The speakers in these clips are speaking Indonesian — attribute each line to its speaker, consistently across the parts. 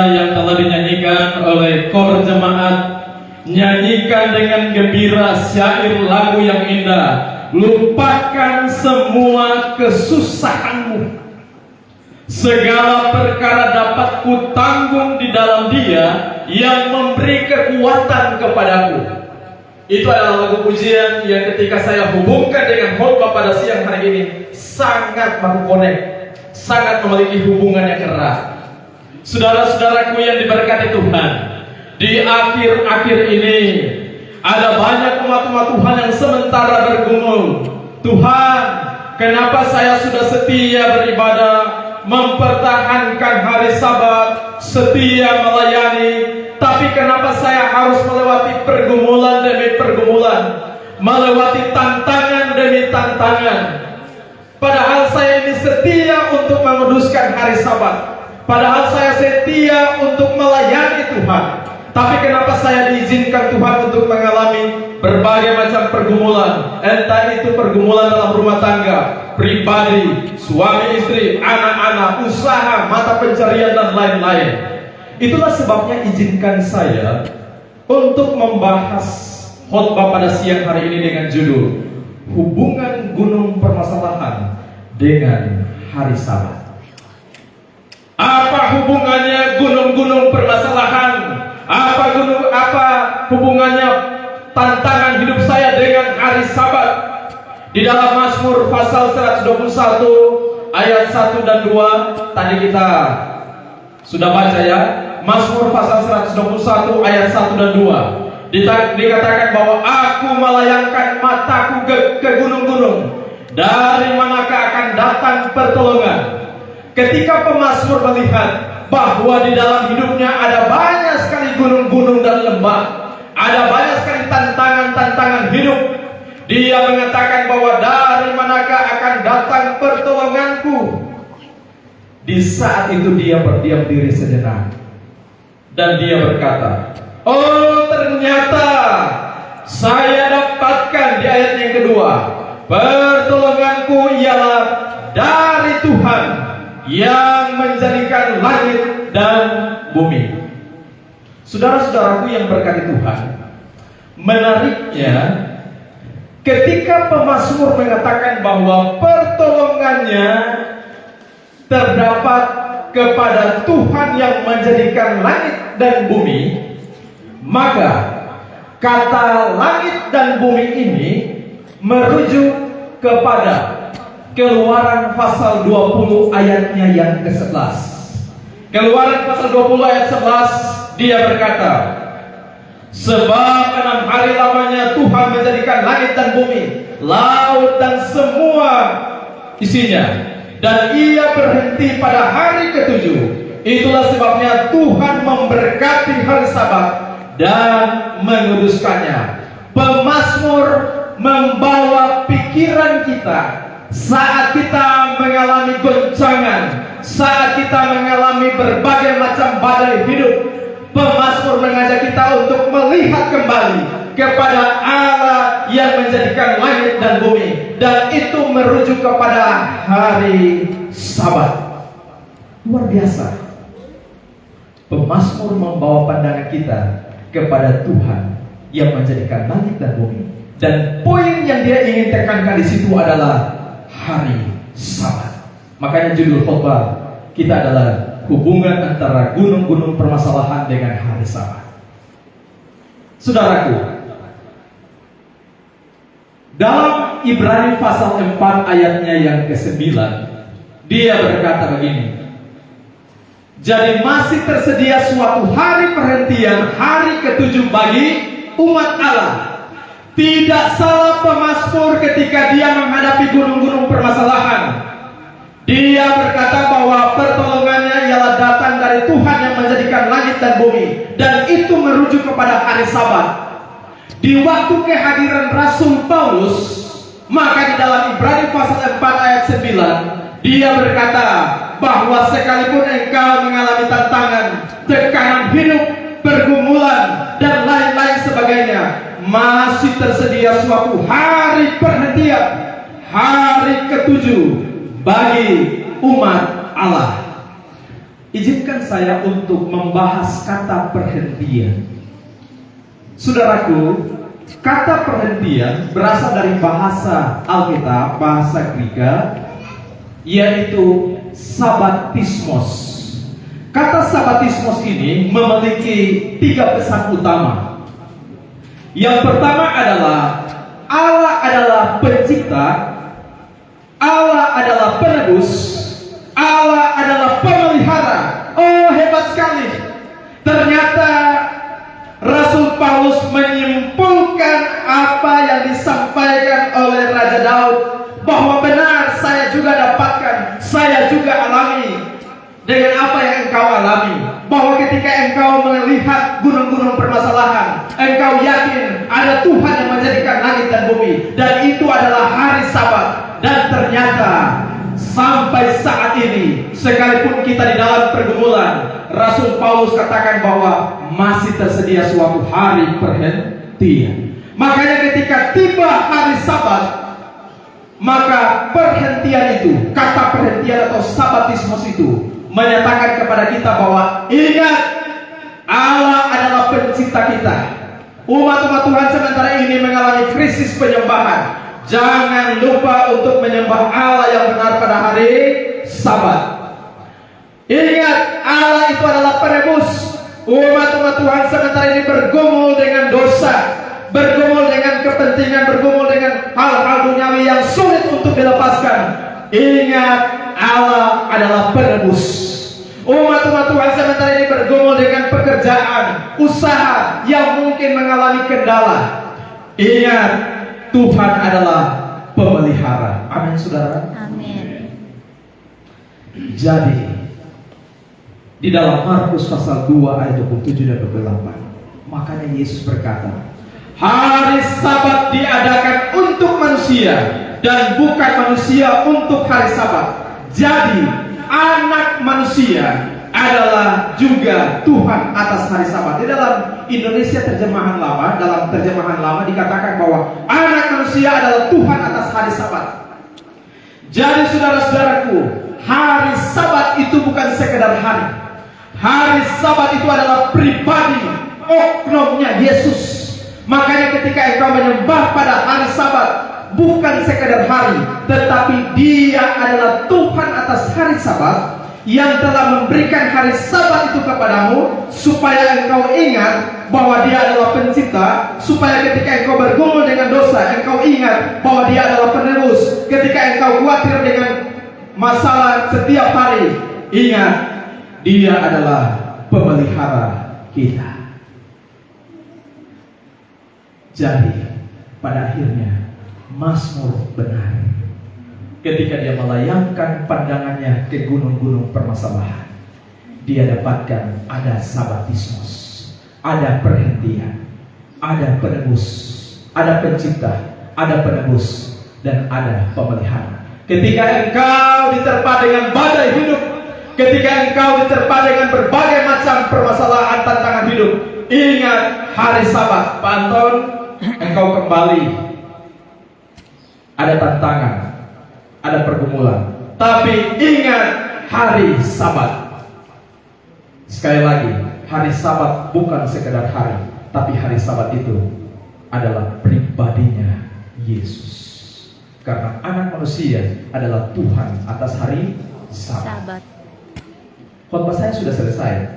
Speaker 1: yang telah dinyanyikan oleh kor jemaat, nyanyikan dengan gembira syair lagu yang indah. Lupakan semua kesusahanmu, segala perkara dapat kutanggung di dalam Dia yang memberi kekuatan kepadaku. Itu adalah lagu pujian yang ketika saya hubungkan dengan khotbah pada siang hari ini sangat mengkonek, sangat memiliki hubungan yang erat. Saudara-saudaraku yang diberkati Tuhan, di akhir-akhir ini ada banyak umat-umat Tuhan yang sementara bergumul. Tuhan, kenapa saya sudah setia beribadah, mempertahankan hari Sabat, setia melayani, tapi kenapa saya harus melewati pergumulan demi pergumulan, melewati tantangan demi tantangan? Padahal saya ini setia untuk menguduskan hari Sabat, padahal saya setia untuk melayani Tuhan. Tapi kenapa saya diizinkan Tuhan untuk mengalami berbagai macam pergumulan? Entah itu pergumulan dalam rumah tangga, pribadi, suami istri, anak-anak, usaha, mata pencarian dan lain-lain. Itulah sebabnya izinkan saya untuk membahas khotbah pada siang hari ini dengan judul Hubungan Gunung Permasalahan dengan Hari Sabat. Apa hubungannya gunung-gunung permasalahan? Apa hubungannya tantangan hidup saya dengan hari Sabat? Di dalam Mazmur pasal 121 ayat 1 dan 2 tadi kita sudah baca ya. Mazmur pasal 121 ayat 1 dan 2 dikatakan bahwa aku melayangkan mataku ke gunung-gunung, dari manakah akan datang pertolongan? Ketika pemazmur melihat bahwa di dalam hidupnya ada banyak sekali gunung-gunung dan lembah, ada banyak sekali tantangan-tantangan hidup, dia mengatakan bahwa dari manakah akan datang pertolonganku? Di saat itu dia berdiam diri sejenak dan dia berkata, oh ternyata saya dapatkan, di ayat yang kedua, pertolonganku ialah dari Tuhan yang menjadikan langit dan bumi. Saudara-saudaraku yang berkati Tuhan, menariknya ketika pemazmur mengatakan bahwa pertolongannya terdapat kepada Tuhan yang menjadikan langit dan bumi, maka kata langit dan bumi ini merujuk kepada Keluaran pasal 20 ayatnya yang ke-11. Keluaran pasal 20 ayat 11, dia berkata, sebab 6 hari lamanya Tuhan menjadikan langit dan bumi, laut dan semua isinya, dan ia berhenti pada hari ke-7. Itulah sebabnya Tuhan memberkati hari Sabat dan menguduskannya. Pemazmur membawa pikiran kita saat kita mengalami goncangan, saat kita mengalami berbagai macam badai hidup. Pemazmur mengajak kita untuk melihat kembali kepada Allah yang menjadikan langit dan bumi, dan itu merujuk kepada hari Sabat. Luar biasa. Pemazmur membawa pandangan kita kepada Tuhan yang menjadikan langit dan bumi, dan poin yang dia ingin tekankan di situ adalah hari Sabat. Makanya judul khotbah kita adalah hubungan antara gunung-gunung permasalahan dengan hari Sabat. Saudaraku, dalam Ibrani pasal 4 ayatnya yang ke-9, dia berkata begini, jadi masih tersedia suatu hari perhentian, hari ke-7 bagi umat Allah. Tidak salah pemazmur ketika dia menghadapi gunung-gunung permasalahan. Dia berkata bahwa pertolongannya ialah datang dari Tuhan yang menjadikan langit dan bumi, dan itu merujuk kepada hari Sabat. Di waktu kehadiran Rasul Paulus, maka di dalam Ibrani pasal 4 ayat 9, dia berkata bahwa sekalipun engkau mengalami tantangan, tekanan hidup, pergumulan, dan lain-lain sebagainya, masih tersedia suatu hari perhentian, hari ke-7 bagi umat Allah. Izinkan saya untuk membahas kata perhentian. Saudaraku, kata perhentian berasal dari bahasa Alkitab, bahasa Greka, yaitu sabatismos. Kata sabatismos ini memiliki 3 pesan utama. Yang pertama adalah Allah adalah pencipta, Allah adalah penebus, Allah adalah pemelihara. Oh, hebat sekali. Ternyata Rasul Paulus menyimpulkan apa yang disampaikan oleh Raja Daud, bahwa benar saya juga dapatkan, saya juga alami dengan apa yang engkau alami. Bahwa ketika engkau melihat gunung-gunung permasalahan, engkau yakin ada Tuhan yang menjadikan langit dan bumi, dan itu adalah hari Sabat. Dan ternyata sampai saat ini, sekalipun kita di dalam pergumulan, Rasul Paulus katakan bahwa masih tersedia suatu hari perhentian. Makanya ketika tiba hari Sabat, maka perhentian itu, kata perhentian atau sabatismos itu menyatakan kepada kita bahwa ingat, Allah adalah pencipta kita. Umat-umat Tuhan sementara ini mengalami krisis penyembahan. Jangan lupa untuk menyembah Allah yang benar pada hari Sabat. Ingat, Allah itu adalah penebus. Umat-umat Tuhan sementara ini bergumul dengan dosa, bergumul dengan kepentingan, bergumul dengan hal-hal duniawi yang sulit untuk dilepaskan. Ingat, Allah adalah penebus. Umat-umat Tuhan sementara ini bergumul dengan pekerjaan, usaha yang mungkin mengalami kendala. Ingat, Tuhan adalah pemelihara. Amin, saudara.
Speaker 2: Amin.
Speaker 1: Jadi di dalam Markus pasal 2 ayat 27 dan 28, makanya Yesus berkata, hari Sabat diadakan untuk manusia dan bukan manusia untuk hari Sabat. Jadi anak manusia adalah juga Tuhan atas hari Sabat. Di dalam Indonesia terjemahan lama, dalam terjemahan lama dikatakan bahwa anak manusia adalah Tuhan atas hari Sabat. Jadi saudara-saudaraku, hari Sabat itu bukan sekedar hari. Hari Sabat itu adalah pribadi, oknumnya Yesus. Makanya ketika engkau menyembah pada hari Sabat, bukan sekedar hari, tetapi Dia adalah Tuhan atas hari Sabat, yang telah memberikan hari Sabat itu kepadamu, supaya engkau ingat bahwa Dia adalah pencipta, supaya ketika engkau bergumul dengan dosa, engkau ingat bahwa Dia adalah penebus. Ketika engkau khawatir dengan masalah setiap hari, ingat Dia adalah pemelihara kita. Jadi pada akhirnya Mazmur benar ketika dia melayangkan pandangannya ke gunung-gunung permasalahan. Dia dapatkan ada sabatismos, ada perhentian, ada penebus, ada pencipta, ada penebus, dan ada pemelihara. Ketika engkau diterpa dengan badai hidup, ketika engkau diterpa dengan berbagai macam permasalahan tantangan hidup, ingat hari Sabat. Pak Anton, engkau kembali ada tantangan, ada pergumulan, tapi ingat hari Sabat. Sekali lagi, hari Sabat bukan sekedar hari, tapi hari Sabat itu adalah pribadinya Yesus. Karena anak manusia adalah Tuhan atas hari Sabat. Khotbah saya sudah selesai.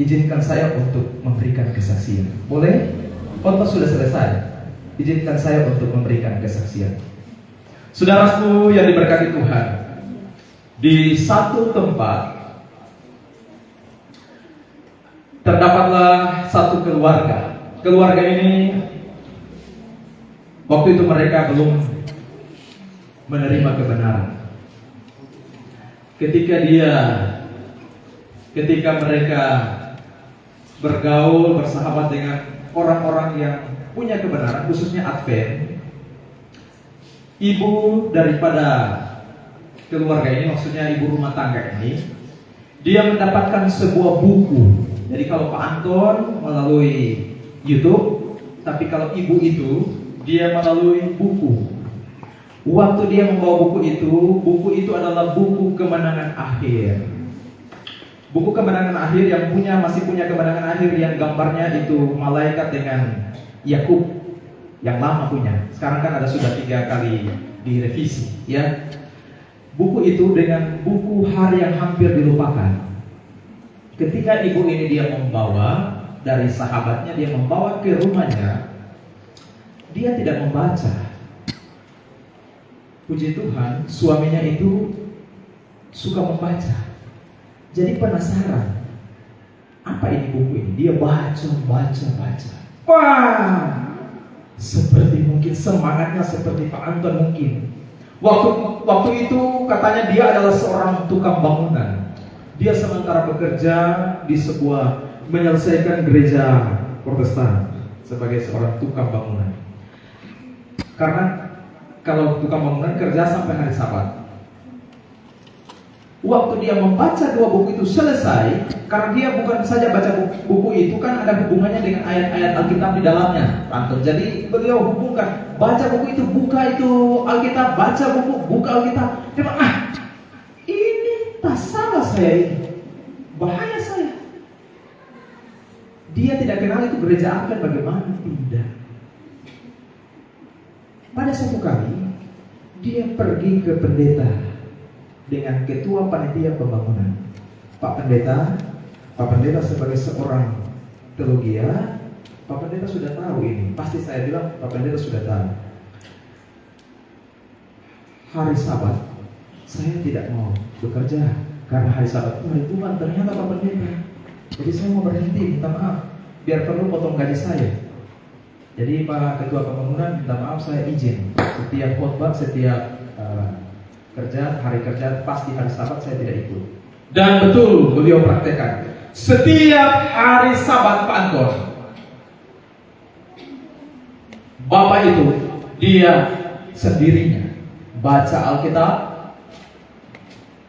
Speaker 1: Izinkan saya untuk memberikan kesaksian. Boleh? Khotbah sudah selesai. Izinkan saya untuk memberikan kesaksian. Saudaraku yang diberkati Tuhan, di satu tempat terdapatlah satu keluarga. Keluarga ini waktu itu mereka belum menerima kebenaran. Ketika mereka bergaul, bersahabat dengan orang-orang yang punya kebenaran, khususnya Advent, ibu daripada keluarga ini, maksudnya ibu rumah tangga ini, dia mendapatkan sebuah buku. Jadi kalau Pak Anton melalui YouTube, tapi kalau ibu itu dia melalui buku. Waktu dia membawa buku itu adalah buku kemenangan akhir.
Speaker 2: Buku Kemenangan Akhir yang masih punya Kemenangan Akhir yang gambarnya itu malaikat dengan Yakub, yang lama punya. Sekarang kan sudah 3 kali direvisi, ya. Buku itu dengan buku hari yang hampir dilupakan. Ketika ibu ini dia membawa dari sahabatnya, dia membawa ke rumahnya, dia tidak membaca. Puji Tuhan, suaminya itu suka membaca. Jadi penasaran, apa ini buku ini? Dia baca. Wah, seperti mungkin semangatnya seperti Pak Anton mungkin. Waktu itu katanya dia adalah seorang tukang bangunan. Dia sementara bekerja di sebuah menyelesaikan gereja Protestan sebagai seorang tukang bangunan. Karena kalau tukang bangunan kerja sampai hari Sabat. Waktu dia membaca 2 buku itu selesai, karena dia bukan saja baca buku itu, kan ada hubungannya dengan ayat-ayat Alkitab di dalamnya, Anton. Jadi beliau hubungkan, baca buku itu, buka itu Alkitab, baca buku, buka Alkitab. Dia bilang, ini tak salah saya ini, bahaya saya. Dia tidak kenal itu gereja Advent bagaimana, tidak. Pada suatu kali dia pergi ke pendeta dengan ketua panitia pembangunan. Pak pendeta sebagai seorang teologia, Pak pendeta sudah tahu ini. Pasti saya bilang Pak pendeta sudah tahu. Hari Sabat saya tidak mau bekerja karena hari Sabat itu hari Tuhan. Ternyata Pak pendeta, jadi saya mau berhenti, minta maaf, biar perlu potong gaji saya. Jadi Pak ketua pembangunan minta maaf, saya izin setiap khotbah, setiap hari kerja pasti hari Sabat saya tidak ikut. Dan betul beliau praktekkan. Setiap hari Sabat Pak Anton, Bapak itu dia sendirinya baca Alkitab,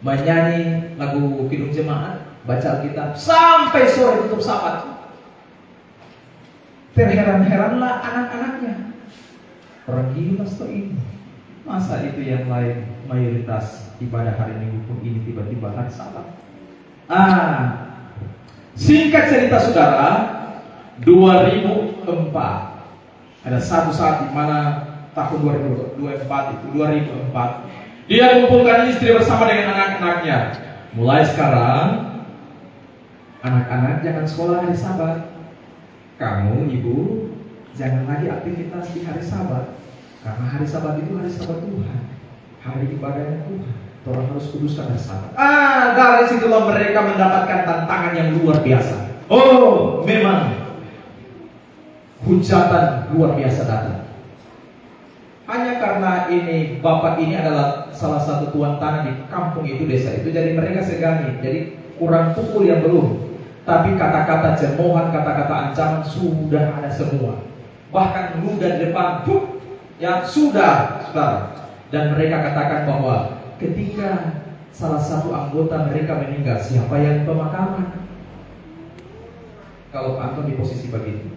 Speaker 2: menyanyi lagu Kidung Jemaat, baca Alkitab sampai sore tutup Sabat. Terheran-heranlah anak-anaknya. Orang gila ini. Masa itu yang lain mayoritas ibadah hari Minggu pun ini tiba-tiba hari Sabat. Singkat cerita saudara, 2004 ada satu saat di mana tahun 2004 dia mengumpulkan istri bersama dengan anak-anaknya. Mulai sekarang anak-anak jangan sekolah hari Sabat. Kamu ibu jangan lagi aktivitas di hari Sabat. Karena hari Sabat itu hari Sabat Tuhan, hari ibadahnya Tuhan. Orang harus kuduskan hari Sabat. Dari situlah mereka mendapatkan tantangan yang luar biasa. Oh, memang hujatan luar biasa datang. Hanya karena ini bapak ini adalah salah satu tuan tanah di kampung itu, desa itu, jadi mereka segani. Jadi kurang pukul yang belum, tapi kata-kata cemoohan, kata-kata ancaman sudah ada semua. Bahkan ludah di depan, ya sudah, saudara. Dan mereka katakan bahwa ketika salah satu anggota mereka meninggal, siapa yang pemakaman? Kalau Anton di posisi begitu,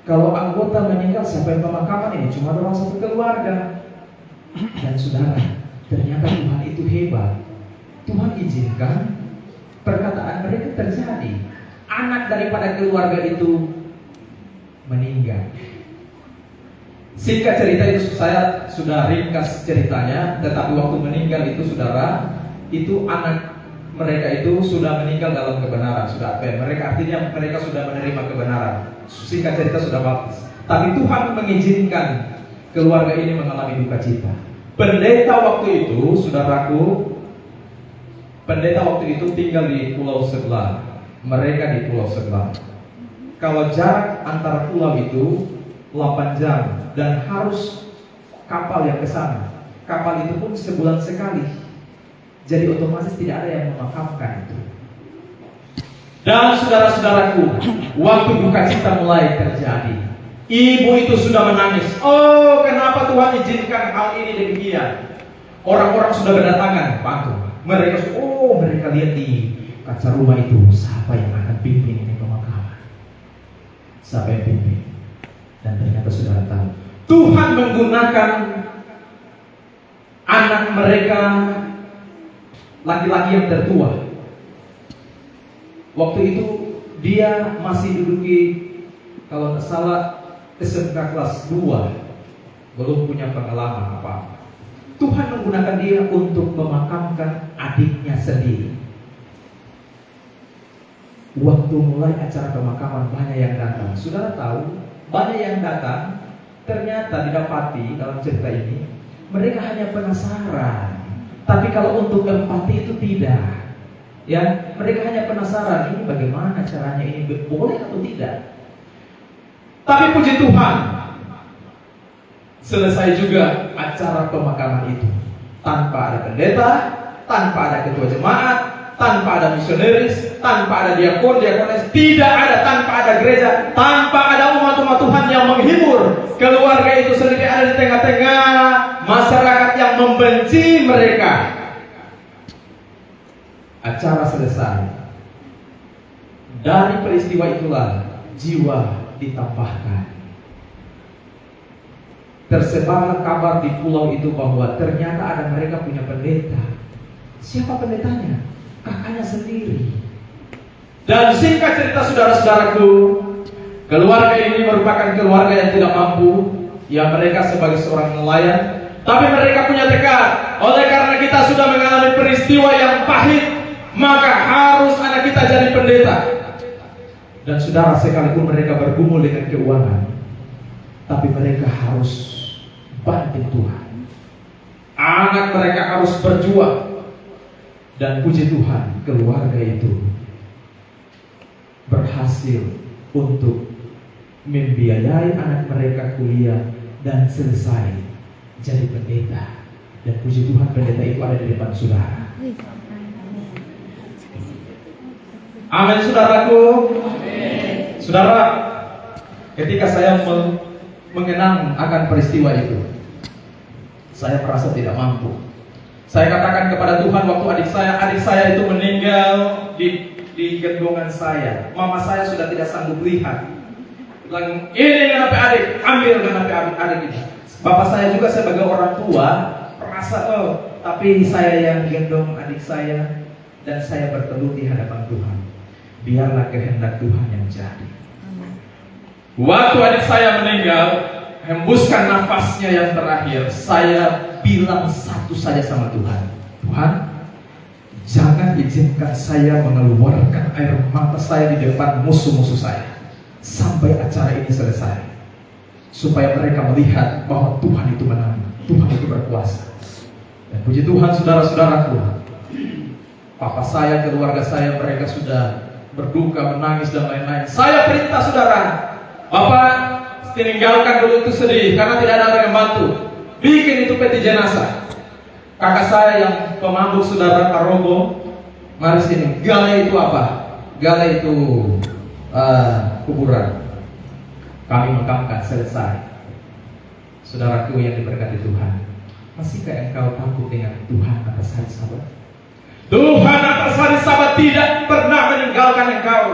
Speaker 2: kalau anggota meninggal, siapa yang pemakaman? Ini cuma dalam satu keluarga. Dan saudara, ternyata Tuhan itu hebat. Tuhan izinkan perkataan mereka terjadi. Anak daripada keluarga itu meninggal. Singkat cerita itu saya sudah ringkas ceritanya, tetapi waktu meninggal itu saudara, itu anak mereka itu sudah meninggal dalam kebenaran, sudah Advent. Mereka artinya mereka sudah menerima kebenaran. Singkat cerita sudah baptis. Tapi Tuhan mengizinkan keluarga ini mengalami duka cita. Pendeta waktu itu, saudaraku, pendeta waktu itu tinggal di pulau sebelah. Mereka di pulau sebelah. Kalau jarak antara pulau itu 8 jam dan harus kapal yang ke sana. Kapal itu pun sebulan sekali. Jadi otomatis tidak ada yang memakamkan itu. Dan saudara-saudaraku, waktu duka cita mulai terjadi, ibu itu sudah menangis. Oh, kenapa Tuhan izinkan hal ini demikian? Orang-orang sudah berdatangan, bantu. Mereka lihat di kaca rumah itu, siapa yang akan pimpin ini pemakaman? Siapa yang pimpin? Dan ternyata saudara tahu, Tuhan menggunakan anak mereka laki-laki yang tertua. Waktu itu dia masih duduki, kalau tidak salah, SMK kelas 2, belum punya pengalaman apa. Tuhan menggunakan dia untuk memakamkan adiknya sendiri. Waktu mulai acara pemakaman banyak yang datang. Saudara tahu, banyak yang datang ternyata didapati dalam cerita ini mereka hanya penasaran. Tapi kalau untuk empati itu tidak. Ya, mereka hanya penasaran, ini bagaimana caranya, ini boleh atau tidak. Tapi puji Tuhan, selesai juga acara pemakaman itu tanpa ada pendeta, tanpa ada ketua jemaat, tanpa ada misionaris, tanpa ada diakon, diakonis, tidak ada, tanpa ada gereja, tanpa ada umat-umat Tuhan yang menghibur. Keluarga itu sendiri ada di tengah-tengah masyarakat yang membenci mereka. Acara selesai. Dari peristiwa itulah jiwa ditambahkan. Tersebarlah kabar di pulau itu bahwa ternyata ada mereka punya pendeta. Siapa pendetanya? Kakaknya sendiri. Dan singkat cerita saudara-saudaraku, keluarga ini merupakan keluarga yang tidak mampu. Ya, mereka sebagai seorang nelayan, tapi mereka punya tekad. Oleh karena kita sudah mengalami peristiwa yang pahit, maka harus anak kita jadi pendeta. Dan saudara, sekalipun mereka bergumul dengan keuangan, tapi mereka harus banting Tuhan. Anak mereka harus berjuang. Dan puji Tuhan, keluarga itu berhasil untuk membiayai anak mereka kuliah dan selesai jadi pendeta. Dan puji Tuhan, pendeta itu ada di depan saudara. Amin, saudaraku. Amin. Saudara, ketika saya mengenang akan peristiwa itu, saya merasa tidak mampu. Saya katakan kepada Tuhan, waktu adik saya itu meninggal di gendongan saya. Mama saya sudah tidak sanggup lihat. Bilang, ini kenapa adik, ambil kenapa adik ini. Bapak saya juga sebagai orang tua merasa, tapi saya yang gendong adik saya, dan saya berteduh di hadapan Tuhan. Biarlah kehendak Tuhan yang jadi. Waktu adik saya meninggal, hembuskan nafasnya yang terakhir, saya bilang satu saja sama Tuhan. Tuhan, jangan izinkan saya mengeluarkan air mata saya di depan musuh-musuh saya sampai acara ini selesai, supaya mereka melihat bahwa Tuhan itu menang, Tuhan itu berkuasa. Dan puji Tuhan, saudara-saudaraku, papa saya, keluarga saya, mereka sudah berduka, menangis dan lain-lain. Saya perintah saudara, Bapak, tinggalkan dulu itu sedih karena tidak ada orang yang bantu. Bikin itu peti jenazah. Kakak saya yang pemabuk, saudara Karobo, mari sini. Gale itu apa? Gale itu kuburan. Kami makamkan, selesai. Saudaraku yang diberkati Tuhan, masihkah engkau takut dengan Tuhan atas hari Sabat? Tuhan atas hari Sabat tidak pernah meninggalkan engkau.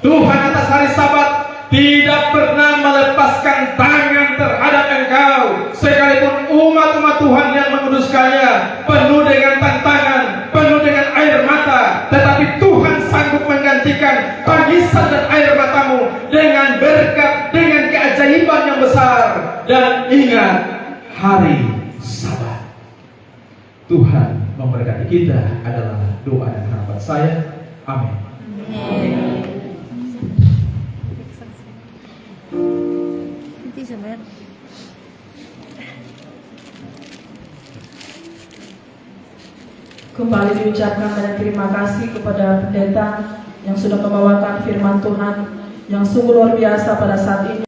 Speaker 2: Tuhan atas hari Sabat tidak pernah melepaskan tangan terhadap engkau. Sekalipun umat-umat Tuhan yang menguduskannya penuh dengan tantangan, penuh dengan air mata, tetapi Tuhan sanggup menggantikan tangisan dan air matamu dengan berkat, dengan keajaiban yang besar. Dan ingat, hari Sabat. Tuhan memberkati kita adalah doa dan harapan saya. Amin.
Speaker 3: Kembali diucapkan banyak terima kasih kepada pendeta yang sudah membawakan firman Tuhan yang sungguh luar biasa pada saat ini.